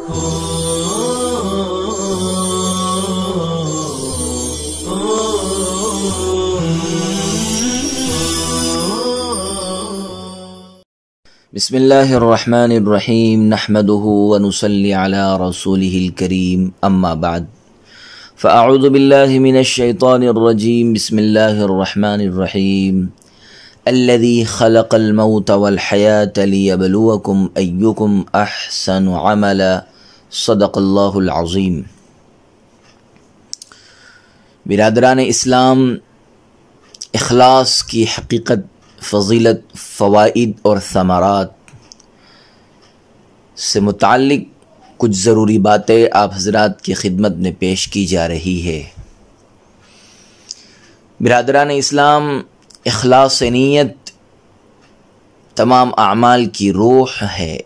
بسم اللہ الرحمن الرحیم نحمده ونصلی علی رسوله الکریم اما بعد فاعوذ باللہ من الشیطان الرجیم بسم اللہ الرحمن الرحیم الذی خلق الموت والحیاة لیبلوکم ایکم احسن عملا صدق اللہ العظیم۔ برادران اسلام، اخلاص کی حقیقت، فضیلت، فوائد اور ثمرات سے متعلق کچھ ضروری باتیں آپ حضرات کی خدمت میں پیش کی جا رہی ہے۔ برادران اسلام، اخلاص نیت تمام اعمال کی روح ہے،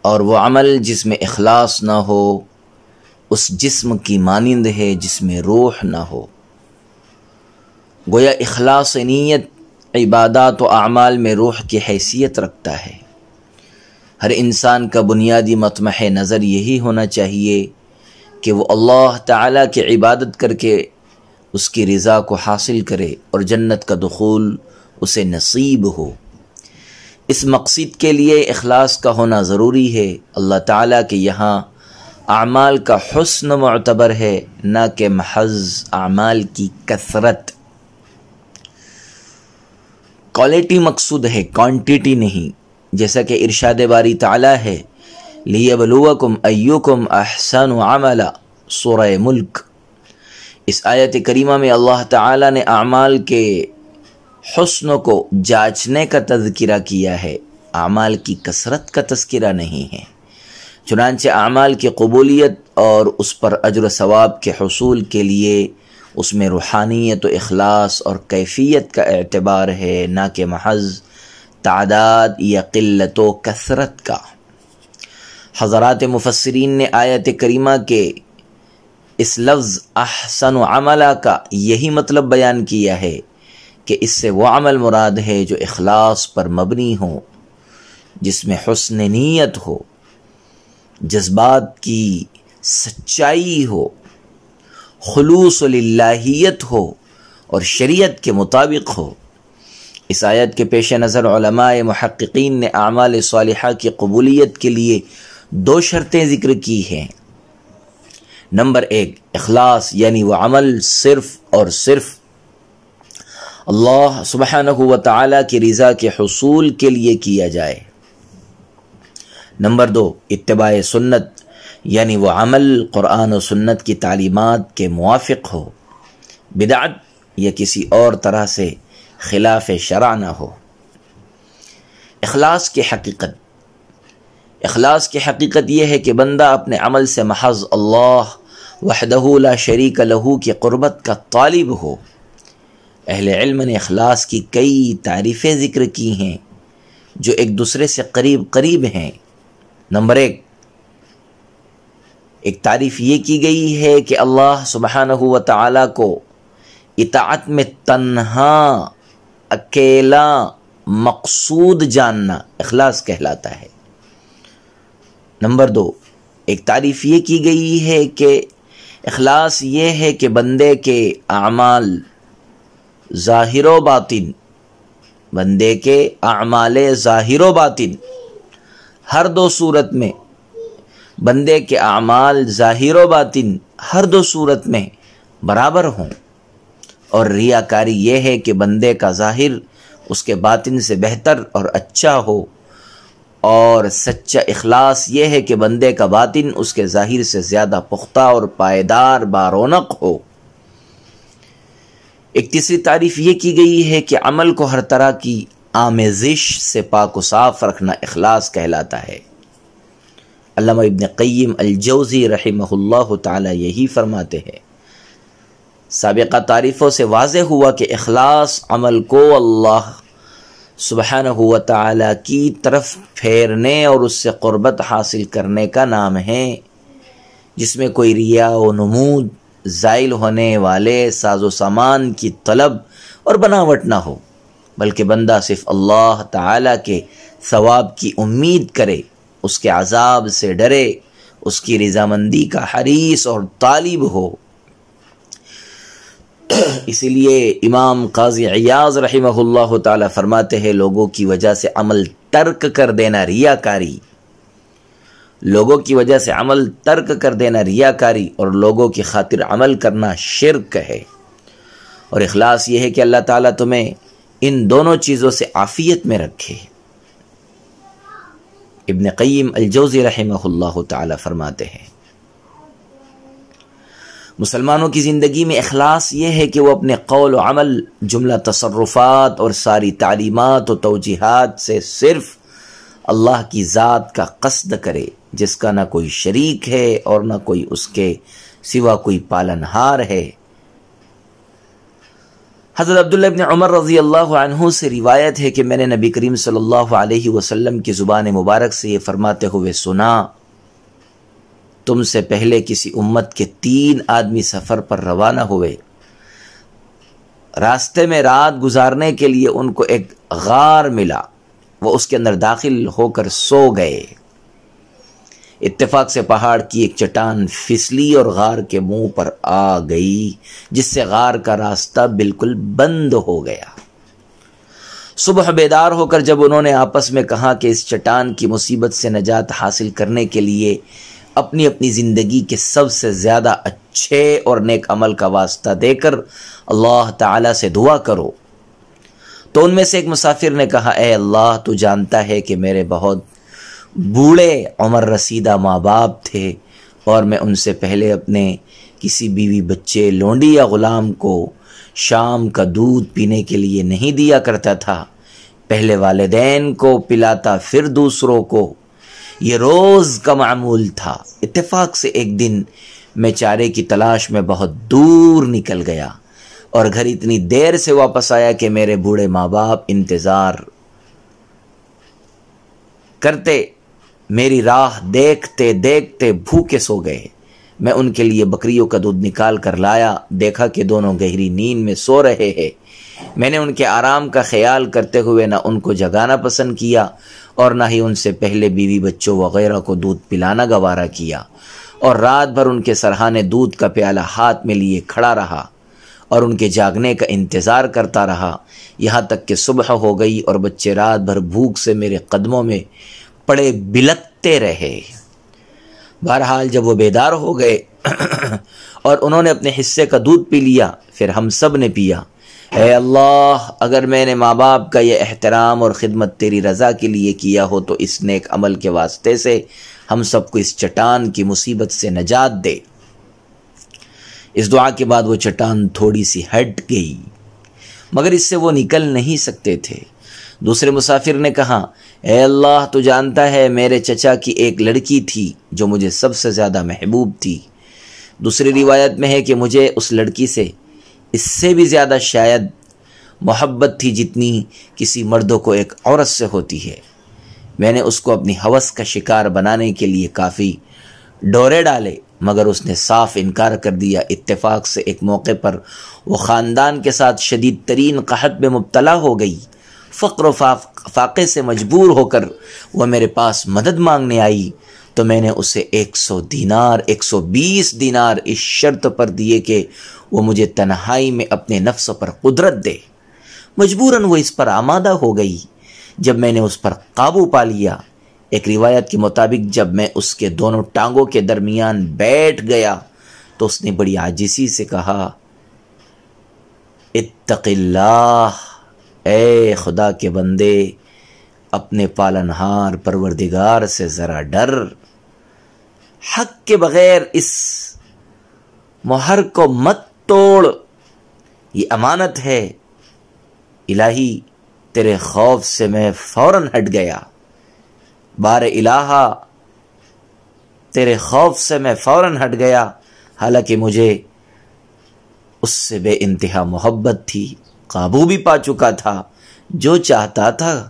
اور وہ عمل جس میں اخلاص نہ ہو اس جسم کی مانند ہے جس میں روح نہ ہو۔ گویا اخلاص نیت عبادات و اعمال میں روح کی حیثیت رکھتا ہے۔ ہر انسان کا بنیادی مطمح نظر یہی ہونا چاہیے کہ وہ اللہ تعالیٰ کی عبادت کر کے اس کی رضا کو حاصل کرے اور جنت کا دخول اسے نصیب ہو۔ اس مقصد کے لیے اخلاص کا ہونا ضروری ہے۔ اللہ تعالیٰ کے یہاں اعمال کا حسن معتبر ہے، نہ کہ محض اعمال کی کثرت۔ کوالٹی مقصود ہے، کوانٹیٹی نہیں، جیسا کہ ارشاد باری تعالیٰ ہے لیبلوکم ایکم احسن عملا، سورہ ملک۔ اس آیت کریمہ میں اللہ تعالیٰ نے اعمال کے حسن کو جانچنے کا تذکرہ کیا ہے، اعمال کی کثرت کا تذکرہ نہیں ہے۔ چنانچہ اعمال کی قبولیت اور اس پر اجر و ثواب کے حصول کے لیے اس میں روحانیت و اخلاص اور کیفیت کا اعتبار ہے، نہ کہ محض تعداد یا قلت و کثرت کا۔ حضرات مفسرین نے آیت کریمہ کے اس لفظ احسن عملا کا یہی مطلب بیان کیا ہے کہ اس سے وہ عمل مراد ہے جو اخلاص پر مبنی ہو، جس میں حسن نیت ہو، جذبات کی سچائی ہو، خلوص للہیت ہو اور شریعت کے مطابق ہو۔ اس آیت کے پیش نظر علماء محققین نے اعمال صالحہ کی قبولیت کے لیے دو شرطیں ذکر کی ہیں۔ نمبر 1، اخلاص، یعنی وہ عمل صرف اور صرف اللہ سبحانہ و تعالیٰ کی رضا کے حصول کے لیے کیا جائے۔ نمبر 2، اتباع سنت، یعنی وہ عمل قرآن و سنت کی تعلیمات کے موافق ہو، بدعت یا کسی اور طرح سے خلاف شرع نہ ہو۔ اخلاص کی حقیقت یہ ہے کہ بندہ اپنے عمل سے محض اللہ وحدہ لا شریک لہ کی قربت کا طالب ہو۔ اہل علم نے اخلاص کی کئی تعریفیں ذکر کی ہیں جو ایک دوسرے سے قریب ہیں۔ نمبر 1، ایک تعریف یہ کی گئی ہے کہ اللہ سبحانہ و تعالیٰ کو اطاعت میں تنہا، اکیلا مقصود جاننا اخلاص کہلاتا ہے۔ نمبر 2، ایک تعریف یہ کی گئی ہے کہ اخلاص یہ ہے کہ بندے کے اعمال ظاہر و باطن، ظاہر و باطن ہر دو صورت میں، بندے کے اعمال ظاہر و باطن ہر دو صورت میں برابر ہوں۔ اور ریاکاری یہ ہے کہ بندے کا ظاہر اس کے باطن سے بہتر اور اچھا ہو، اور سچا اخلاص یہ ہے کہ بندے کا باطن اس کے ظاہر سے زیادہ پختہ اور پائیدار بارونق ہو۔ ایک تیسری تعریف یہ کی گئی ہے کہ عمل کو ہر طرح کی آمیزش سے پاک و صاف رکھنا اخلاص کہلاتا ہے۔ علامہ ابن قیم الجوزی رحمہ اللہ تعالی یہی فرماتے ہیں۔ سابقہ تعریفوں سے واضح ہوا کہ اخلاص عمل کو اللہ سبحانہ و تعالی کی طرف پھیرنے اور اس سے قربت حاصل کرنے کا نام ہے، جس میں کوئی ریا و نمود، زائل ہونے والے ساز و سامان کی طلب اور بناوٹ نہ ہو، بلکہ بندہ صرف اللہ تعالی کے ثواب کی امید کرے، اس کے عذاب سے ڈرے اس کی رضامندی کا حریص اور طالب ہو۔ اسی لیے امام قاضی عیاض رحمہ اللہ تعالی فرماتے ہیں لوگوں کی وجہ سے عمل ترک کر دینا ریاکاری، لوگوں کی وجہ سے عمل ترک کر دینا ریاکاری اور لوگوں کی خاطر عمل کرنا شرک ہے، اور اخلاص یہ ہے کہ اللہ تعالیٰ تمہیں ان دونوں چیزوں سے عافیت میں رکھے۔ ابن قیم الجوزی رحمہ اللہ تعالی فرماتے ہیں مسلمانوں کی زندگی میں اخلاص یہ ہے کہ وہ اپنے قول و عمل، جملہ تصرفات اور ساری تعلیمات و توجیہات سے صرف اللہ کی ذات کا قصد کرے، جس کا نہ کوئی شریک ہے اور نہ کوئی اس کے سوا کوئی پالنہار ہے۔ حضرت عبداللہ ابن عمر رضی اللہ عنہ سے روایت ہے کہ میں نے نبی کریم صلی اللہ علیہ وسلم کی زبان مبارک سے یہ فرماتے ہوئے سنا، تم سے پہلے کسی امت کے 3 آدمی سفر پر روانہ ہوئے، راستے میں رات گزارنے کے لیے ان کو ایک غار ملا، وہ اس کے اندر داخل ہو کر سو گئے، اتفاق سے پہاڑ کی ایک چٹان پھسلی اور غار کے منہ پر آ گئی، جس سے غار کا راستہ بالکل بند ہو گیا۔ صبح بیدار ہو کر جب انہوں نے آپس میں کہا کہ اس چٹان کی مصیبت سے نجات حاصل کرنے کے لیے اپنی اپنی زندگی کے سب سے زیادہ اچھے اور نیک عمل کا واسطہ دے کر اللہ تعالیٰ سے دعا کرو، تو ان میں سے ایک مسافر نے کہا، اے اللہ، تو جانتا ہے کہ میرے بہت بوڑھے عمر رسیدہ ماں باپ تھے اور میں ان سے پہلے اپنے کسی بیوی بچے، لونڈی یا غلام کو شام کا دودھ پینے کے لیے نہیں دیا کرتا تھا، پہلے والدین کو پلاتا پھر دوسروں کو، یہ روز کا معمول تھا۔ اتفاق سے ایک دن میں چارے کی تلاش میں بہت دور نکل گیا اور گھر اتنی دیر سے واپس آیا کہ میرے بوڑھے ماں باپ انتظار کرتے میری راہ دیکھتے دیکھتے بھوکے سو گئے۔ میں ان کے لیے بکریوں کا دودھ نکال کر لایا، دیکھا کہ دونوں گہری نیند میں سو رہے ہیں۔ میں نے ان کے آرام کا خیال کرتے ہوئے نہ ان کو جگانا پسند کیا اور نہ ہی ان سے پہلے بیوی بچوں وغیرہ کو دودھ پلانا گوارا کیا، اور رات بھر ان کے سرہانے دودھ کا پیالہ ہاتھ میں لیے کھڑا رہا اور ان کے جاگنے کا انتظار کرتا رہا، یہاں تک کہ صبح ہو گئی اور بچے رات بھر بھوک سے میرے قدموں میں پڑے بلکتے رہے۔ بہرحال جب وہ بیدار ہو گئے اور انہوں نے اپنے حصے کا دودھ پی لیا، پھر ہم سب نے پیا۔ اے اللہ، اگر میں نے ماں باپ کا یہ احترام اور خدمت تیری رضا کے لیے کیا ہو تو اس نیک عمل کے واسطے سے ہم سب کو اس چٹان کی مصیبت سے نجات دے۔ اس دعا کے بعد وہ چٹان تھوڑی سی ہٹ گئی، مگر اس سے وہ نکل نہیں سکتے تھے۔ دوسرے مسافر نے کہا، اے اللہ، تو جانتا ہے میرے چچا کی ایک لڑکی تھی جو مجھے سب سے زیادہ محبوب تھی۔ دوسری روایت میں ہے کہ مجھے اس لڑکی سے اس سے بھی زیادہ شاید محبت تھی جتنی کسی مردوں کو ایک عورت سے ہوتی ہے۔ میں نے اس کو اپنی ہوس کا شکار بنانے کے لیے کافی ڈورے ڈالے، مگر اس نے صاف انکار کر دیا۔ اتفاق سے ایک موقع پر وہ خاندان کے ساتھ شدید ترین قحط میں مبتلا ہو گئی۔ فقر و فاقے سے مجبور ہو کر وہ میرے پاس مدد مانگنے آئی، تو میں نے اسے 100 دینار 120 دینار اس شرط پر دیے کہ وہ مجھے تنہائی میں اپنے نفس پر قدرت دے۔ مجبوراً وہ اس پر آمادہ ہو گئی۔ جب میں نے اس پر قابو پا لیا، ایک روایت کے مطابق جب میں اس کے دونوں ٹانگوں کے درمیان بیٹھ گیا تو اس نے بڑی عاجزی سے کہا، اتق اللہ، اے خدا کے بندے، اپنے پالنہار پروردگار سے ذرا ڈر، حق کے بغیر اس مہر کو مت توڑ، یہ امانت ہے۔ الہی، تیرے خوف سے میں فوراً ہٹ گیا، بار الہا، تیرے خوف سے میں فوراً ہٹ گیا، حالانکہ مجھے اس سے بے انتہا محبت تھی، قابو بھی پا چکا تھا، جو چاہتا تھا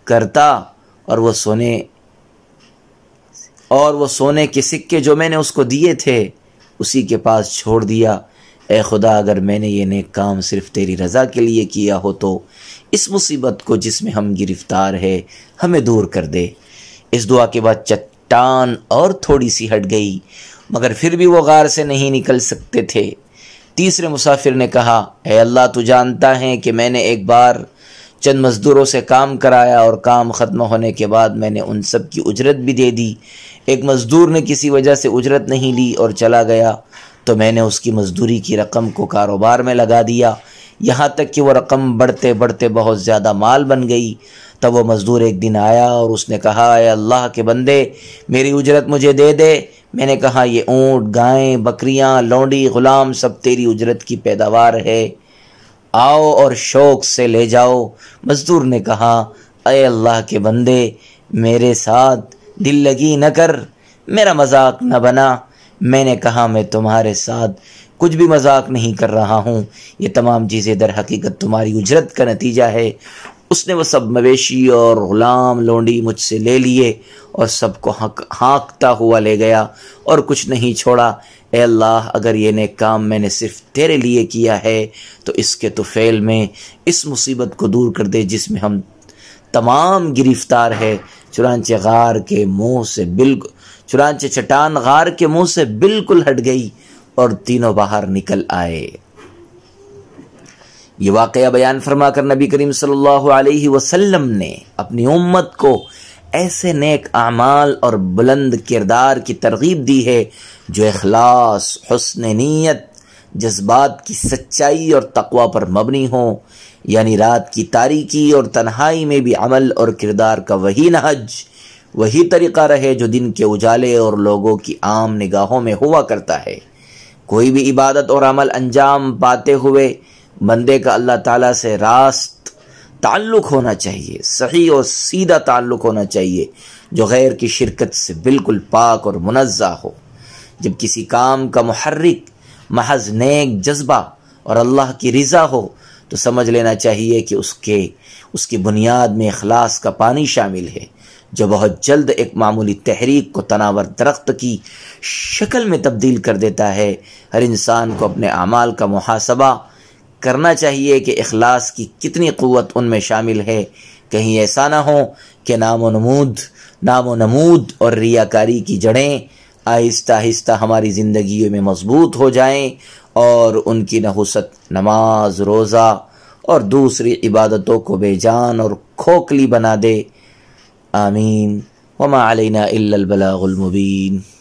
کرتا، اور وہ سونے کے سکے جو میں نے اس کو دیے تھے اسی کے پاس چھوڑ دیا۔ اے خدا، اگر میں نے یہ نیک کام صرف تیری رضا کے لیے کیا ہو تو اس مصیبت کو جس میں ہم گرفتار ہے ہمیں دور کر دے۔ اس دعا کے بعد چٹان اور تھوڑی سی ہٹ گئی، مگر پھر بھی وہ غار سے نہیں نکل سکتے تھے۔ تیسرے مسافر نے کہا، اے اللہ تو جانتا ہے کہ میں نے ایک بار چند مزدوروں سے کام کرایا اور کام ختم ہونے کے بعد میں نے ان سب کی اجرت بھی دے دی۔ ایک مزدور نے کسی وجہ سے اجرت نہیں لی اور چلا گیا تو میں نے اس کی مزدوری کی رقم کو کاروبار میں لگا دیا، یہاں تک کہ وہ رقم بڑھتے بڑھتے بہت زیادہ مال بن گئی۔ تب وہ مزدور ایک دن آیا اور اس نے کہا، اے اللہ کے بندے میری اجرت مجھے دے دے۔ میں نے کہا، یہ اونٹ، گائیں، بکریاں، لونڈی، غلام سب تیری اجرت کی پیداوار ہے، آؤ اور شوق سے لے جاؤ۔ مزدور نے کہا، اے اللہ کے بندے میرے ساتھ دل لگی نہ کر، میرا مذاق نہ بنا۔ میں نے کہا، میں تمہارے ساتھ کچھ بھی مذاق نہیں کر رہا ہوں، یہ تمام چیزیں در حقیقت تمہاری اجرت کا نتیجہ ہے۔ اس نے وہ سب مویشی اور غلام لونڈی مجھ سے لے لیے اور سب کو ہانکتا ہوا لے گیا اور کچھ نہیں چھوڑا۔ اے اللہ اگر یہ نیک کام میں نے صرف تیرے لیے کیا ہے تو اس کے طفیل میں اس مصیبت کو دور کر دے جس میں ہم تمام گرفتار ہے۔ چنانچہ چٹان غار کے منہ سے بالکل ہٹ گئی اور تینوں باہر نکل آئے۔ یہ واقعہ بیان فرما کر نبی کریم صلی اللہ علیہ وسلم نے اپنی امت کو ایسے نیک اعمال اور بلند کردار کی ترغیب دی ہے جو اخلاص، حسن نیت، جذبات کی سچائی اور تقوی پر مبنی ہوں، یعنی رات کی تاریکی اور تنہائی میں بھی عمل اور کردار کا وہی نہج، وہی طریقہ رہے جو دن کے اجالے اور لوگوں کی عام نگاہوں میں ہوا کرتا ہے۔ کوئی بھی عبادت اور عمل انجام پاتے ہوئے بندے کا اللہ تعالیٰ سے راست تعلق ہونا چاہیے، صحیح اور سیدھا تعلق ہونا چاہیے جو غیر کی شرکت سے بالکل پاک اور منزہ ہو۔ جب کسی کام کا محرک محض نیک جذبہ اور اللہ کی رضا ہو تو سمجھ لینا چاہیے کہ اس کی بنیاد میں اخلاص کا پانی شامل ہے، جو بہت جلد ایک معمولی تحریک کو تناور درخت کی شکل میں تبدیل کر دیتا ہے۔ ہر انسان کو اپنے اعمال کا محاسبہ کرنا چاہیے کہ اخلاص کی کتنی قوت ان میں شامل ہے، کہیں ایسا نہ ہو کہ نام و نمود اور ریاکاری کی جڑیں آہستہ آہستہ ہماری زندگیوں میں مضبوط ہو جائیں اور ان کی نحوست نماز، روزہ اور دوسری عبادتوں کو بے جان اور کھوکھلی بنا دے۔ آمین۔ وما علینا الا البلاغ المبین۔